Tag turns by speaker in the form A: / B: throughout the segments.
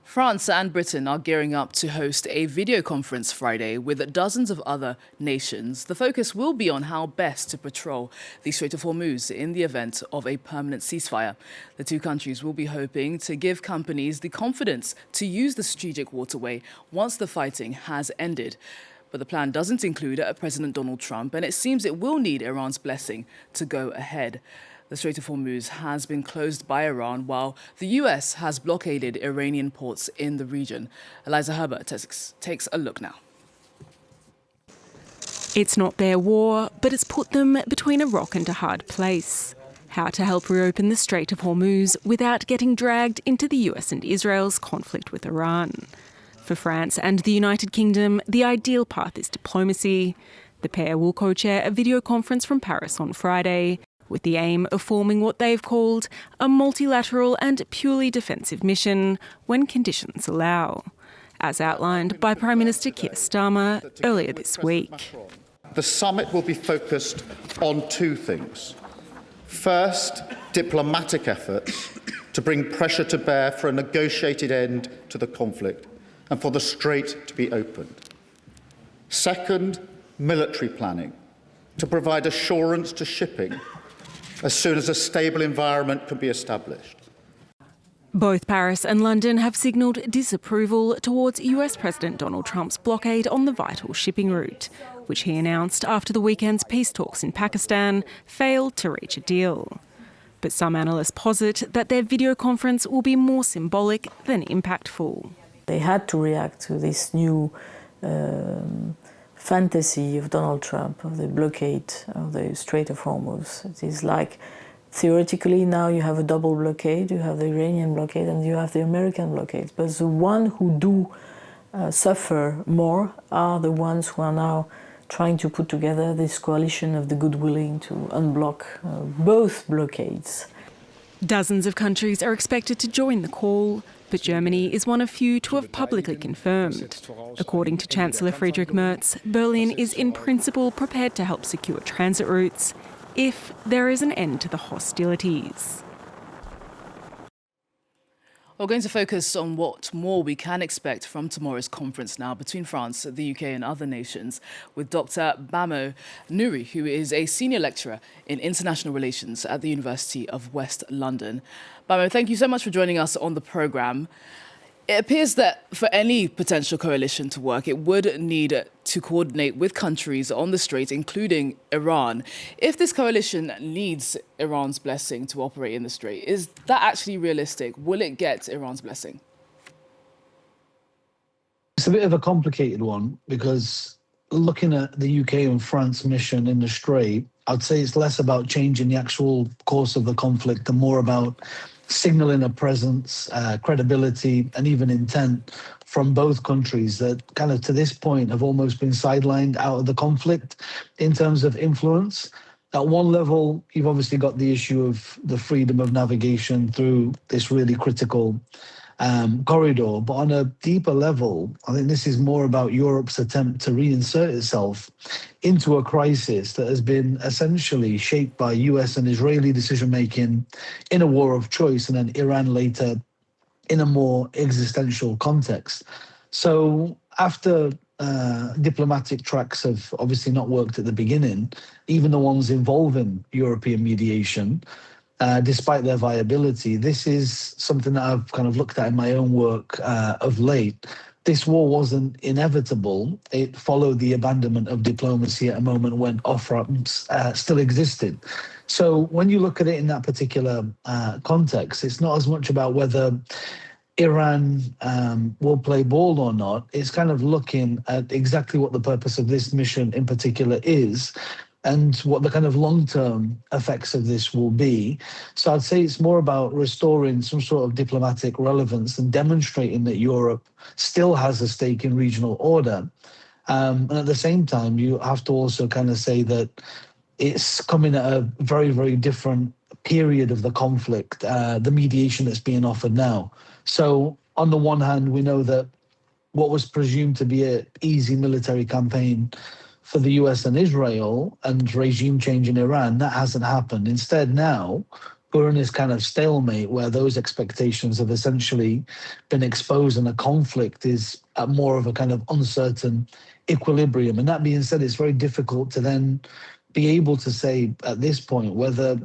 A: France and Britain are gearing up to host a video conference Friday with dozens of other nations. The focus will be on how best to patrol the Strait of Hormuz in the event of a permanent ceasefire. The two countries will be hoping to give companies the confidence to use the strategic waterway once the fighting has ended. But the plan doesn't include President Donald Trump, and it seems it will need Iran's blessing to go ahead. The Strait of Hormuz has been closed by Iran, while the US has blockaded Iranian ports in the region. Eliza Herbert takes a look now.
B: It's not their war, but it's put them between a rock and a hard place. How to help reopen the Strait of Hormuz without getting dragged into the US and Israel's conflict with Iran. For France and the United Kingdom, the ideal path is diplomacy. The pair will co-chair a video conference from Paris on Friday, with the aim of forming what they've called a multilateral and purely defensive mission when conditions allow, as outlined by Prime Minister Keir Starmer earlier this week.
C: The summit will be focused on two things. First, diplomatic efforts to bring pressure to bear for a negotiated end to the conflict and for the strait to be opened. Second, military planning to provide assurance to shipping as soon as a stable environment can be established.
B: Both Paris and London have signalled disapproval towards US President Donald Trump's blockade on the vital shipping route, which he announced after the weekend's peace talks in Pakistan failed to reach a deal. But some analysts posit that their video conference will be more symbolic than impactful.
D: They had to react to this new fantasy of Donald Trump, of the blockade of the Strait of Hormuz. It is like, theoretically now you have a double blockade, you have the Iranian blockade and you have the American blockade. But the ones who do suffer more are the ones who are now trying to put together this coalition of the good-willing to unblock both blockades.
B: Dozens of countries are expected to join the call, but Germany is one of few to have publicly confirmed. According to Chancellor Friedrich Merz, Berlin is in principle prepared to help secure transit routes if there is an end to the hostilities.
A: We're going to focus on what more we can expect from tomorrow's conference now between France, the UK and other nations with Dr. Bamo Nouri, who is a senior lecturer in international relations at the University of West London. Bamo, thank you so much for joining us on the programme. It appears that for any potential coalition to work, it would need to coordinate with countries on the Strait, including Iran. If this coalition needs Iran's blessing to operate in the Strait, is that actually realistic? Will it get Iran's blessing?
E: It's a bit of a complicated one because looking at the UK and France mission in the Strait, I'd say it's less about changing the actual course of the conflict and more about signalling a presence, credibility, and even intent from both countries that kind of to this point have almost been sidelined out of the conflict in terms of influence. At one level, you've obviously got the issue of the freedom of navigation through this really critical corridor. But on a deeper level, I think this is more about Europe's attempt to reinsert itself into a crisis that has been essentially shaped by US and Israeli decision-making in a war of choice, and then Iran later in a more existential context. So after diplomatic tracks have obviously not worked at the beginning, even the ones involving European mediation, despite their viability, this is something that I've kind of looked at in my own work of late. This war wasn't inevitable. It followed the abandonment of diplomacy at a moment when off-ramps still existed. So when you look at it in that particular context, it's not as much about whether Iran will play ball or not. It's kind of looking at exactly what the purpose of this mission in particular is and what the kind of long-term effects of this will be. So I'd say it's more about restoring some sort of diplomatic relevance and demonstrating that Europe still has a stake in regional order. And at the same time, you have to also kind of say that it's coming at a very, very different period of the conflict, the mediation that's being offered now. So on the one hand, we know that what was presumed to be an easy military campaign for the US and Israel and regime change in Iran, that hasn't happened. Instead now, we're in this kind of stalemate where those expectations have essentially been exposed and the conflict is at more of a kind of uncertain equilibrium. And that being said, it's very difficult to then be able to say at this point whether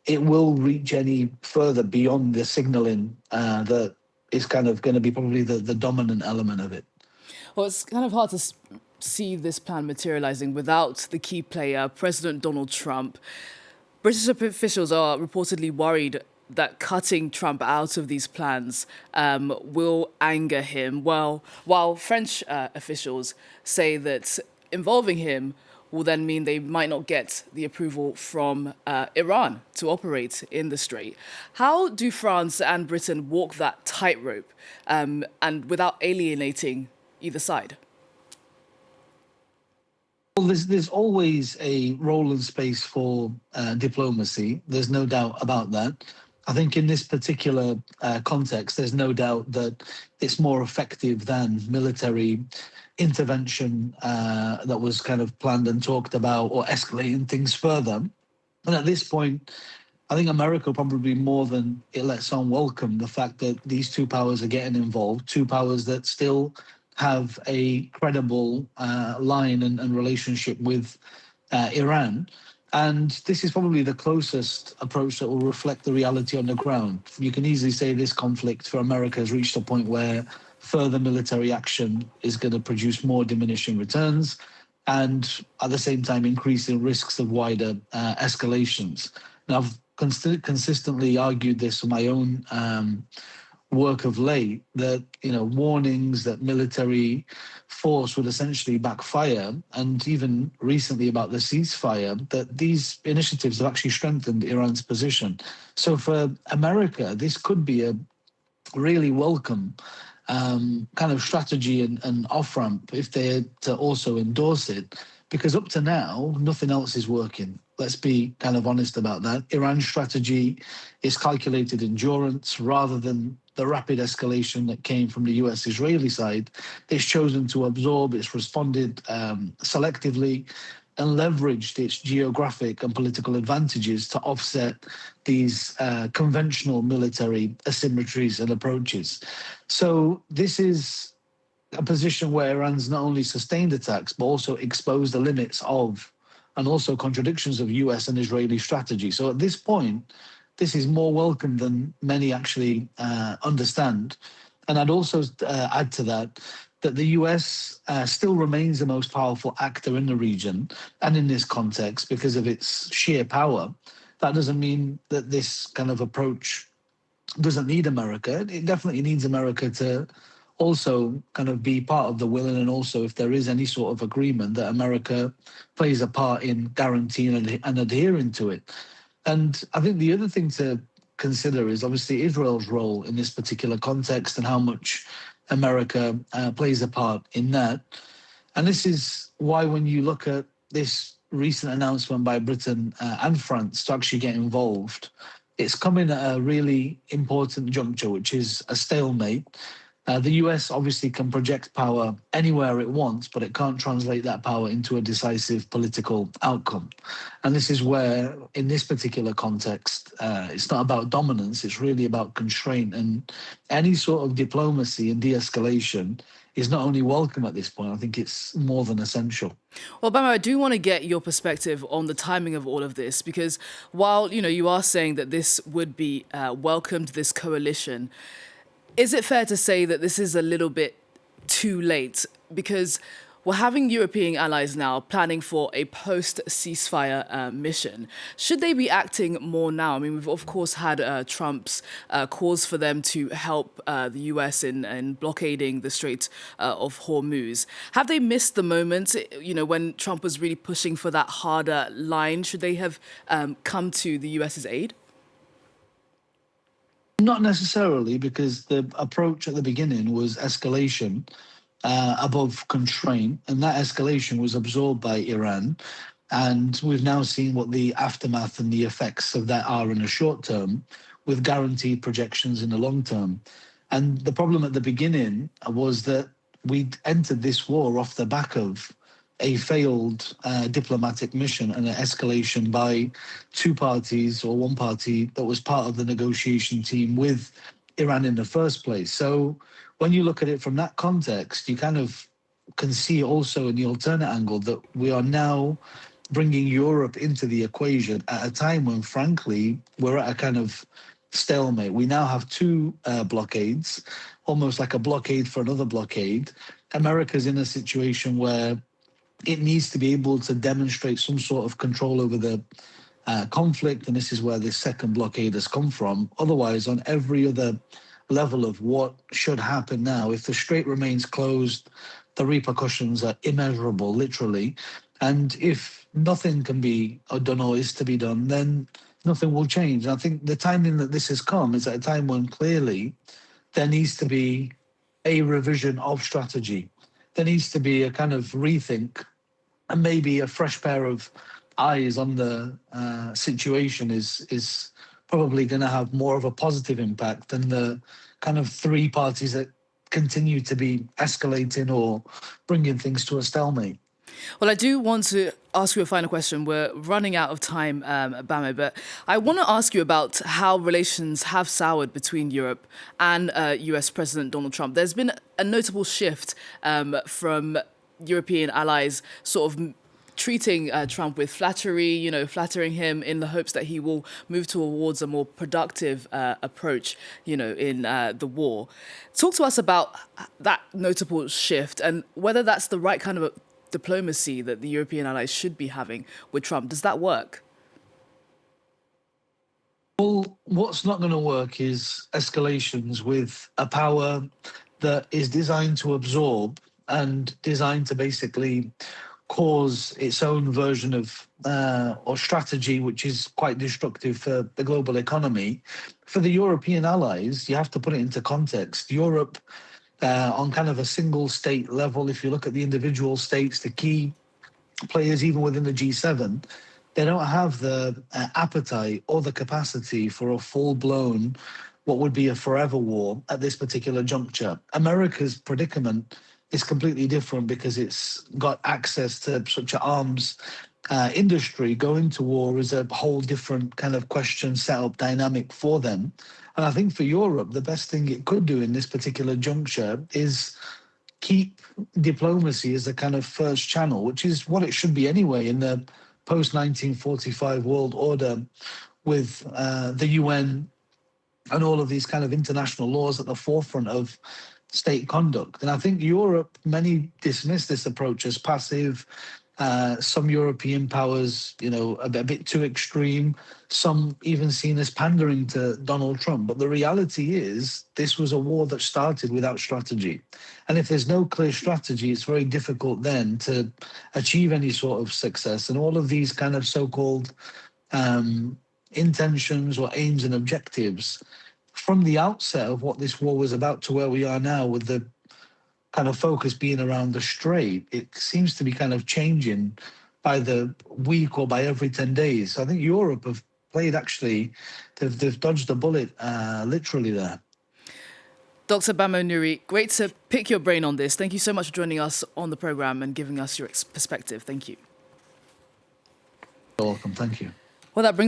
E: it will reach any further beyond the signaling that is kind of going to be probably the dominant element of it.
A: Well, it's kind of hard to see this plan materializing without the key player, President Donald Trump. British officials are reportedly worried that cutting Trump out of these plans will anger him, while French officials say that involving him will then mean they might not get the approval from Iran to operate in the Strait. How do France and Britain walk that tightrope and without alienating either side?
E: Well, there's always a role and space for diplomacy. There's no doubt about that. I think in this particular context, there's no doubt that it's more effective than military intervention that was kind of planned and talked about, or escalating things further. And at this point, I think America probably more than it lets on welcome the fact that these two powers are getting involved, two powers that still have a credible line and relationship with Iran. And this is probably the closest approach that will reflect the reality on the ground. You can easily say this conflict for America has reached a point where further military action is going to produce more diminishing returns and at the same time increasing risks of wider escalations. Now, I've consistently argued this for my own work of late, that warnings that military force would essentially backfire, and even recently about the ceasefire, that these initiatives have actually strengthened Iran's position. So for America, this could be a really welcome kind of strategy and off-ramp if they're to also endorse it, because up to now, nothing else is working. Let's be kind of honest about that. Iran's strategy is calculated endurance rather than the rapid escalation that came from the US-Israeli side. It's chosen to absorb, it's responded selectively, and leveraged its geographic and political advantages to offset these conventional military asymmetries and approaches. So this is a position where Iran's not only sustained attacks, but also exposed the limits of and also contradictions of US and Israeli strategy. So at this point, this is more welcome than many actually understand. And I'd also add to that the US still remains the most powerful actor in the region and in this context because of its sheer power. That doesn't mean that this kind of approach doesn't need America. It definitely needs America to also kind of be part of the willing, and also if there is any sort of agreement, that America plays a part in guaranteeing and adhering to it. And I think the other thing to consider is obviously Israel's role in this particular context and how much America plays a part in that. And this is why when you look at this recent announcement by Britain and France to actually get involved, it's coming at a really important juncture, which is a stalemate. The US obviously can project power anywhere it wants, but it can't translate that power into a decisive political outcome. And this is where, in this particular context, it's not about dominance, it's really about constraint. And any sort of diplomacy and de-escalation is not only welcome at this point, I think it's more than essential.
A: Well, Bamo, I do want to get your perspective on the timing of all of this, because while, you are saying that this would be welcomed, this coalition, is it fair to say that this is a little bit too late? Because we're having European allies now planning for a post-ceasefire mission. Should they be acting more now? I mean, we've of course had Trump's calls for them to help the US in blockading the Strait of Hormuz. Have they missed the moment, when Trump was really pushing for that harder line? Should they have come to the US's aid?
E: Not necessarily, because the approach at the beginning was escalation above constraint, and that escalation was absorbed by Iran. And we've now seen what the aftermath and the effects of that are in the short term, with guaranteed projections in the long term. And the problem at the beginning was that we'd entered this war off the back of a failed diplomatic mission and an escalation by two parties or one party that was part of the negotiation team with Iran in the first place. So when you look at it from that context, you kind of can see also in the alternate angle that we are now bringing Europe into the equation at a time when, frankly, we're at a kind of stalemate. We now have two blockades, almost like a blockade for another blockade. America's in a situation where it needs to be able to demonstrate some sort of control over the conflict, and this is where this second blockade has come from. Otherwise, on every other level of what should happen now, if the strait remains closed, the repercussions are immeasurable, literally. And if nothing can be done or is to be done, then nothing will change. And I think the timing that this has come is at a time when clearly there needs to be a revision of strategy. There needs to be a kind of rethink, and maybe a fresh pair of eyes on the situation is probably going to have more of a positive impact than the kind of three parties that continue to be escalating or bringing things to a stalemate.
A: Well, I do want to ask you a final question. We're running out of time, Bamo, but I want to ask you about how relations have soured between Europe and US President Donald Trump. There's been a notable shift from European allies sort of treating Trump with flattery, flattering him in the hopes that he will move towards a more productive approach, in the war. Talk to us about that notable shift and whether that's the right kind of diplomacy that the European allies should be having with Trump. Does that work?
E: Well, what's not going to work is escalations with a power that is designed to absorb and designed to basically cause its own version of or strategy, which is quite destructive for the global economy. For the European allies, you have to put it into context. Europe, on kind of a single state level, if you look at the individual states, the key players, even within the G7, they don't have the appetite or the capacity for a full-blown, what would be a forever war at this particular juncture. America's predicament is completely different because it's got access to such an arms industry. Going to war is a whole different kind of question, setup, dynamic for them. And I think for Europe, the best thing it could do in this particular juncture is keep diplomacy as a kind of first channel, which is what it should be anyway in the post-1945 world order, with the UN and all of these kind of international laws at the forefront of state conduct. And I think Europe, many dismiss this approach as passive. Some European powers, a bit too extreme. Some even seen as pandering to Donald Trump. But the reality is this was a war that started without strategy. And if there's no clear strategy, it's very difficult then to achieve any sort of success. And all of these kind of so-called intentions or aims and objectives from the outset of what this war was about to where we are now, with the kind of focus being around the Strait, it seems to be kind of changing by the week or by every 10 days. So I think Europe have played, actually, they've dodged a bullet literally there.
A: Dr. Bamo Nouri, great to pick your brain on this. Thank you so much for joining us on the programme and giving us your perspective. Thank you.
E: You're welcome. Thank you.
A: Well, that brings